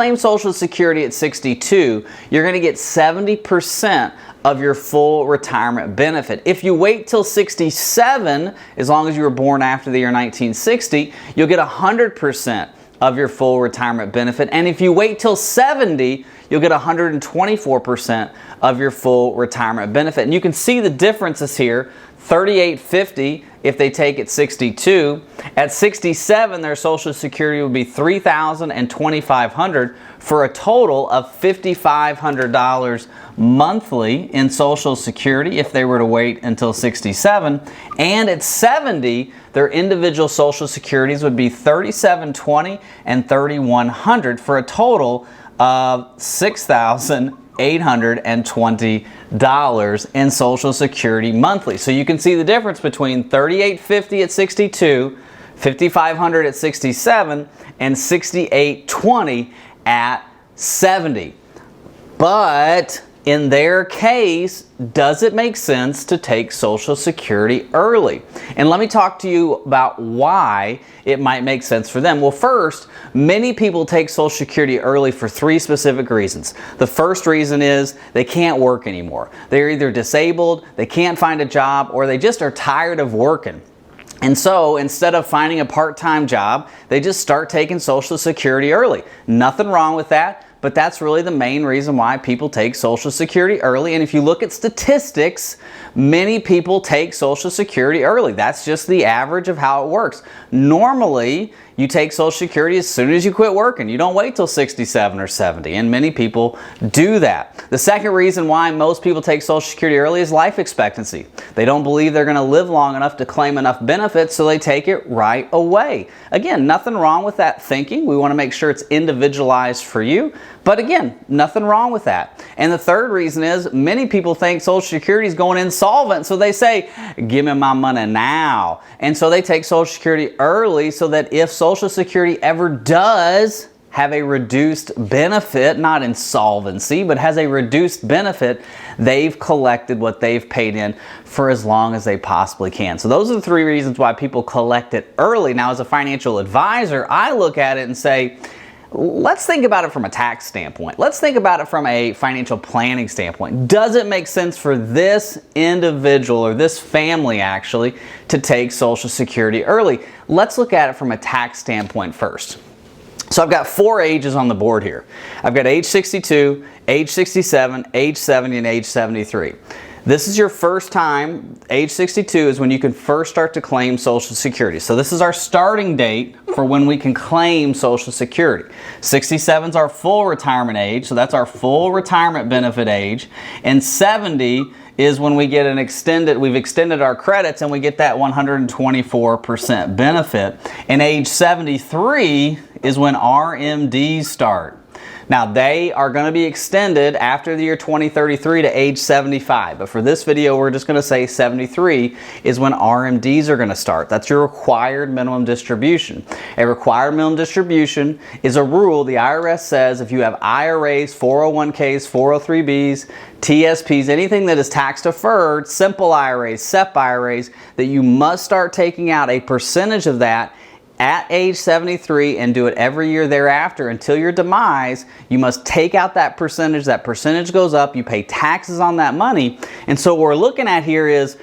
claim Social Security at 62, you're going to get 70% of your full retirement benefit. If you wait till 67, as long as you were born after the year 1960, you'll get 100% of your full retirement benefit. And if you wait till 70, you'll get 124% of your full retirement benefit. And you can see the differences here. $38.50 if they take it 62. At 67, their Social Security would be $3,000 and $2,500 for a total of $5,500 monthly in Social Security if they were to wait until 67. And at 70, their individual Social Securities would be $3,720 and $3,100 for a total of $6,820 in Social Security monthly. So you can see the difference between $38.50 at 62, $5,500 at 67, and $6,820 at 70. But in their case, does it make sense to take Social Security early? And let me talk to you about why it might make sense for them. Well, first, many people take Social Security early for three specific reasons. The first reason is they can't work anymore. They're either disabled, they can't find a job, or they just are tired of working. And so instead of finding a part-time job, they just start taking Social Security early. Nothing wrong with that. But that's really the main reason why people take Social Security early. And if you look at statistics, many people take Social Security early. That's just the average of how it works. Normally, you take Social Security as soon as you quit working. You don't wait till 67 or 70, and many people do that. The second reason why most people take Social Security early is life expectancy. They don't believe they're going to live long enough to claim enough benefits, so they take it right away. Again, nothing wrong with that thinking. We want to make sure it's individualized for you. But again, nothing wrong with that. And the third reason is many people think Social Security is going insolvent, so they say, give me my money now. And so they take Social Security early so that if Social Security ever does have a reduced benefit, not insolvency, but has a reduced benefit, they've collected what they've paid in for as long as they possibly can. So those are the three reasons why people collect it early. Now, as a financial advisor, I look at it and say, let's think about it from a tax standpoint. Let's think about it from a financial planning standpoint. Does it make sense for this individual or this family actually to take Social Security early? Let's look at it from a tax standpoint first. So I've got four ages on the board here. I've got age 62, age 67, age 70, and age 73. This is your first time. Age 62 is when you can first start to claim Social Security. So this is our starting date for when we can claim Social Security. 67 is our full retirement age, so that's our full retirement benefit age. And 70 is when we get we've extended our credits and we get that 124% benefit. And age 73 is when RMDs start. Now, they are going to be extended after the year 2033 to age 75. But for this video, we're just going to say 73 is when RMDs are going to start. That's your required minimum distribution. A required minimum distribution is a rule the IRS says if you have IRAs, 401ks, 403bs, TSPs, anything that is tax deferred, simple IRAs, SEP IRAs, that you must start taking out a percentage of that at age 73 and do it every year thereafter until your demise. You must take out that percentage. That percentage goes up. You pay taxes on that money. And so what we're looking at here is,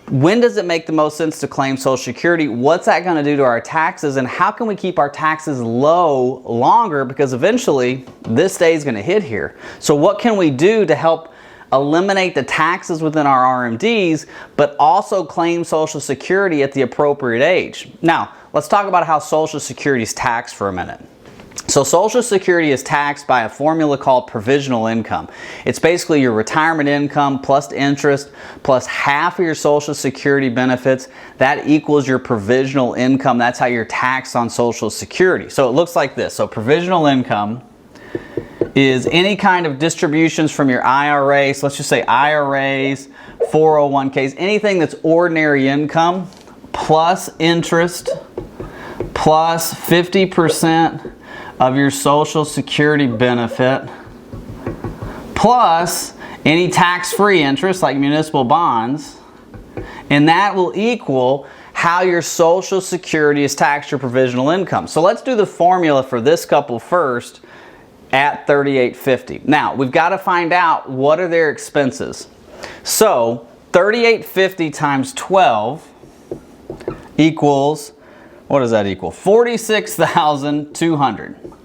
when does it make the most sense to claim Social Security? What's that going to do to our taxes? And how can we keep our taxes low longer? Because eventually this day is going to hit here. So what can we do to help eliminate the taxes within our RMDs, but also claim Social Security at the appropriate age? Now, let's talk about how Social Security is taxed for a minute. So Social Security is taxed by a formula called provisional income. It's basically your retirement income plus interest plus half of your Social Security benefits. That equals your provisional income. That's how you're taxed on Social Security. So it looks like this. So provisional income is any kind of distributions from your IRA. So let's just say IRAs, 401ks, anything that's ordinary income plus interest plus 50% of your Social Security benefit plus any tax-free interest like municipal bonds, and that will equal how your Social Security is taxed, your provisional income. So let's do the formula for this couple first. at $38.50. Now, we've got to find out what are their expenses. So, $38.50 times 12 equals, what does that equal? $46,200.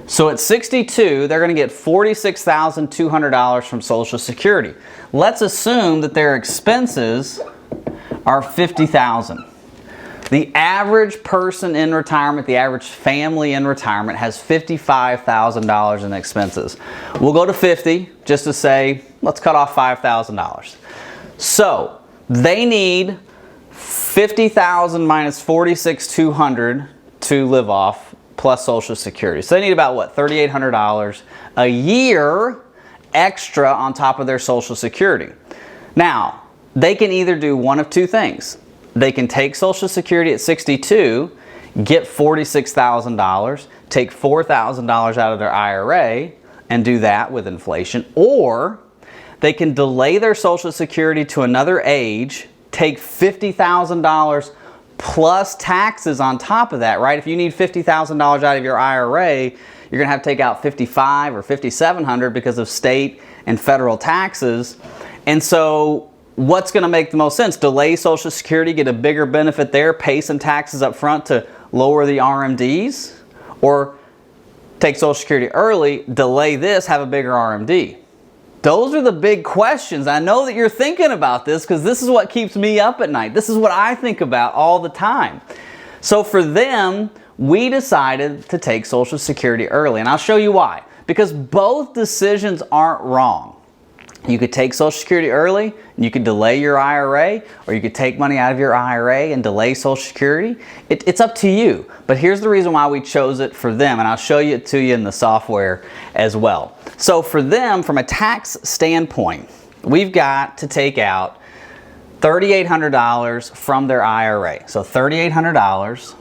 So at 62, they're going to get $46,200 from Social Security. Let's assume that their expenses are $50,000. The average person in retirement, the average family in retirement has $55,000 in expenses. We'll go to 50 just to say, let's cut off $5,000. So they need $50,000 minus $46,200 to live off, plus Social Security. So they need about what, $3,800 a year extra on top of their Social Security. Now, they can either do one of two things. They can take Social Security at 62, get $46,000, take $4,000 out of their IRA, and do that with inflation. Or they can delay their Social Security to another age, take $50,000 plus taxes on top of that, right? If you need $50,000 out of your IRA, you're going to have to take out $5,500 or $5,700 because of state and federal taxes. And so what's going to make the most sense? Delay Social Security, get a bigger benefit there, pay some taxes up front to lower the RMDs? Or take Social Security early, delay this, have a bigger RMD? Those are the big questions. I know that you're thinking about this because this is what keeps me up at night. This is what I think about all the time. So for them, we decided to take Social Security early. And I'll show you why. Because both decisions aren't wrong. You could take Social Security early, and you could delay your IRA, or you could take money out of your IRA and delay Social Security. It's up to you. But here's the reason why we chose it for them, and I'll show it to you in the software as well. So for them, from a tax standpoint, we've got to take out $3,800 from their IRA. So $3,800.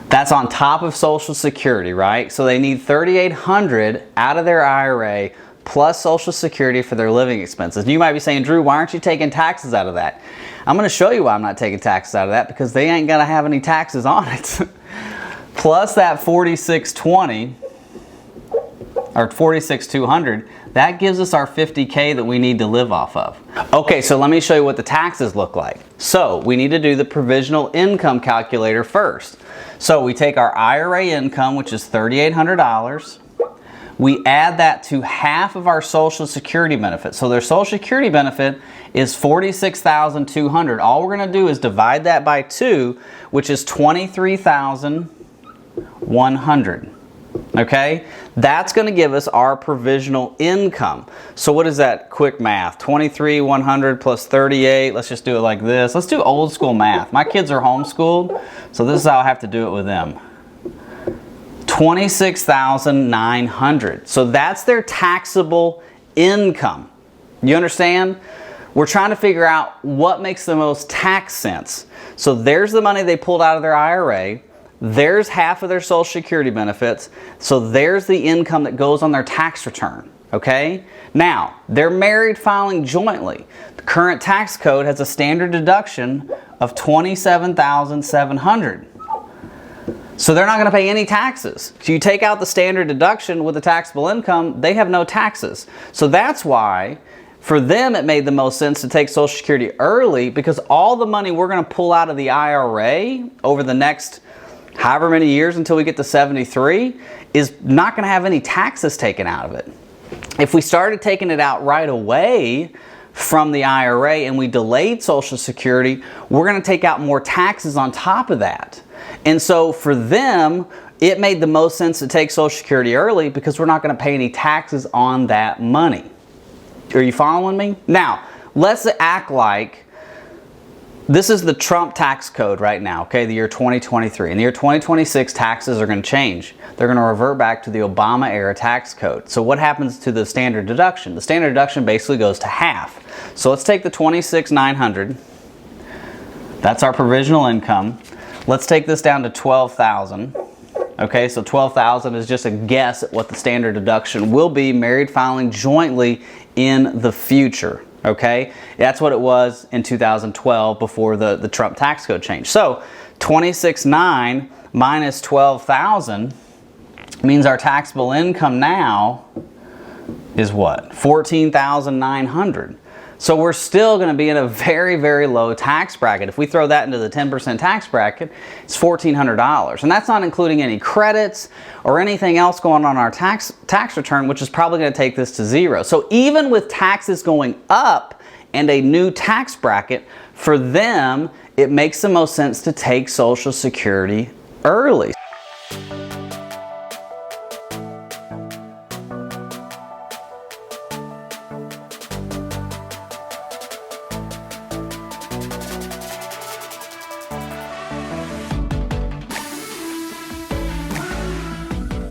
That's on top of Social Security, right? So they need $3,800 out of their IRA plus Social Security for their living expenses. And you might be saying, Drew, why aren't you taking taxes out of that? I'm going to show you why I'm not taking taxes out of that, because they ain't going to have any taxes on it. Plus that $46,200 or $46,200, that gives us our $50K that we need to live off of. Okay, so let me show you what the taxes look like. So we need to do the provisional income calculator first. So we take our IRA income, which is $3,800. We add that to half of our Social Security benefit. So their Social Security benefit is $46,200. All we're going to do is divide that by 2, which is $23,100. Okay? That's going to give us our provisional income. So what is that? Quick math. 23,100 plus 38. Let's just do it like this. Let's do old school math. My kids are homeschooled, so this is how I have to do it with them. $26,900. So that's their taxable income. You understand? We're trying to figure out what makes the most tax sense. So there's the money they pulled out of their IRA. There's half of their Social Security benefits. So there's the income that goes on their tax return. Okay? Now, they're married filing jointly. The current tax code has a standard deduction of $27,700. So they're not going to pay any taxes. So you take out the standard deduction with the taxable income, they have no taxes. So that's why for them it made the most sense to take Social Security early, because all the money we're going to pull out of the IRA over the next however many years until we get to 73 is not going to have any taxes taken out of it. If we started taking it out right away from the IRA and we delayed Social Security, we're going to take out more taxes on top of that. And so for them, it made the most sense to take Social Security early because we're not going to pay any taxes on that money. Are you following me? Now, let's act like this is the Trump tax code right now, okay, the year 2023. In the year 2026, taxes are going to change. They're going to revert back to the Obama era tax code. So what happens to the standard deduction? The standard deduction basically goes to half. So let's take the $26,900. That's our provisional income. Let's take this down to $12,000. Okay, so $12,000 is just a guess at what the standard deduction will be married filing jointly in the future. Okay, that's what it was in 2012 before the Trump tax code change. So $26,900 minus $12,000 means our taxable income now is what? $14,900. So we're still going to be in a very, very low tax bracket. If we throw that into the 10% tax bracket, it's $1,400. And that's not including any credits or anything else going on our tax return, which is probably going to take this to zero. So even with taxes going up and a new tax bracket, for them, it makes the most sense to take Social Security early.